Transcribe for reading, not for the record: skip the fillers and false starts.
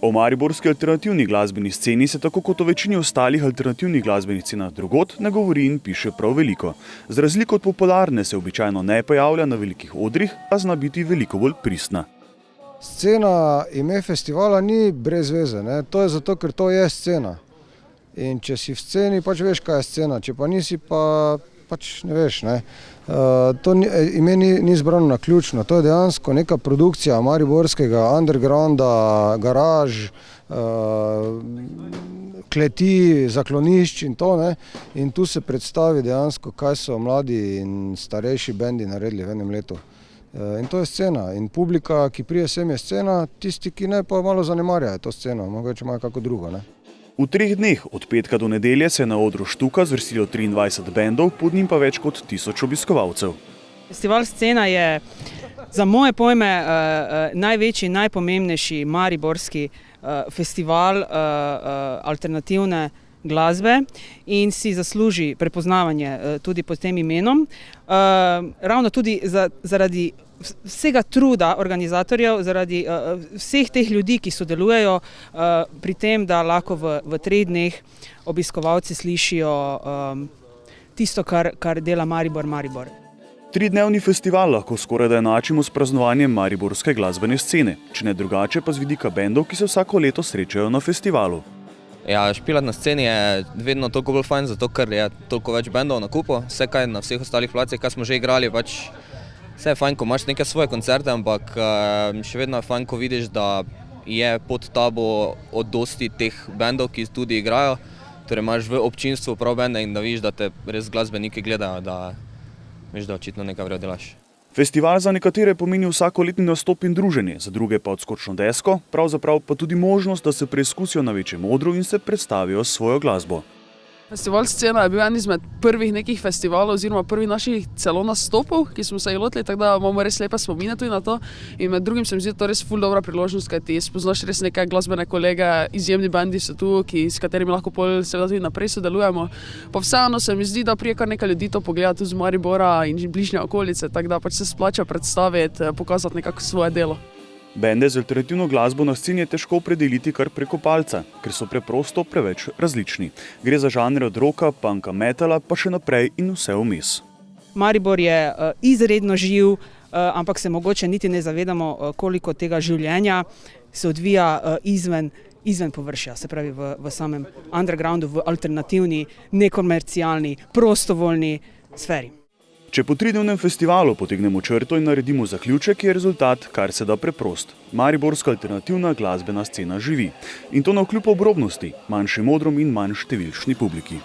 O mariborski alternativni glasbeni sceni se tako kot o večini ostalih alternativnih glasbenih scenah drugod ne govori in piše prav veliko. Z razliko od popularne se običajno ne pojavlja na velikih odrih, a zna biti veliko bolj pristna. Scena ime festivala ni brez veze, ne? To je zato, ker to je scena. In če si v sceni, pač veš, kaj je scena, če pa nisi, pa pač ne veš. Ne? To ime ni izbrano naključno, to je dejansko neka produkcija mariborskega undergrounda, garaž, kleti, zaklonišč in to. Ne? In tu se predstavi dejansko, kaj so mladi in starejši bendi naredili v enem letu. In to je scena. In publika, ki prije sem, je scena, tisti, ki ne, pa malo zanemarjajo to sceno, mogoče imajo kako drugo. Ne? V 3 dneh, od petka do nedelje, se je na odru Štuka zvrstilo 23 bendov, pod njim pa več kot 1000 obiskovalcev. Festival Scena je za moje pojme največji, najpomembnejši mariborski festival alternativne glasbe in si zasluži prepoznavanje tudi pod tem imenom. Ravno tudi zaradi vsega truda organizatorjev, zaradi vseh teh ljudi, ki sodelujejo pri tem, da lahko v 3 dneh obiskovalci slišijo tisto, kar dela Maribor. 3-dnevni festival lahko skoraj da enačimo s praznovanjem mariborske glasbene scene, če ne drugače pa z vidika bendov, ki se vsako leto srečajo na festivalu. Ja, špilat na sceni je vedno toliko bolj fajn, zato ker je toliko več bendov na kupu. Vse kaj na vseh ostalih lokacijah, kaj smo že igrali, pač vse je fajn, ko imaš neke svoje koncerte, ampak še vedno je fajn, ko vidiš, da je pod tabo od dosti teh bendov, ki tudi igrajo. Torej imaš v občinstvu prav bende in da vidiš, da te res glasbeniki gledajo, da veš, da očitno nekaj vrejo delaš. Festival za nekatere pomeni vsakoletni nastop in druženje, za druge pa odskočno desko, pravzaprav pa tudi možnost, da se preizkusijo na večjem odru in se predstavijo s svojo glasbo. Festival Scena je bil en izmed prvih nekih festivalov oziroma prvih naših celo nastopov, ki smo se jih lotili, tako da imamo res lepe spomine tudi na to. In med drugim se mi zdi to res ful dobra priložnost, kajti spoznaš res neke glasbene kolege, izjemni bendi so tu, s katerimi lahko pol seveda tudi naprej sodelujemo. Pa vseeno se mi zdi, da prije kar nekaj ljudi to pogleda tudi z Maribora in bližnje okolice, tako da pač se splača predstaviti, pokazati nekako svoje delo. Bende z alternativno glasbo na sceni je težko opredeliti kar preko palca, ker so preprosto preveč različni. Gre za žanre od rocka, punka, metala, pa še naprej in vse vmes. Maribor je izredno živ, ampak se mogoče niti ne zavedamo, koliko tega življenja se odvija izven površja, se pravi v samem undergroundu, v alternativni, nekomercialni, prostovoljni sferi. Če po 3-dnevnem festivalu potegnemo črto in naredimo zaključek, je rezultat kar se da preprost. Mariborska alternativna glasbena scena živi. In to navkljub obrobnosti, manjšim odrom in manj številčni publiki.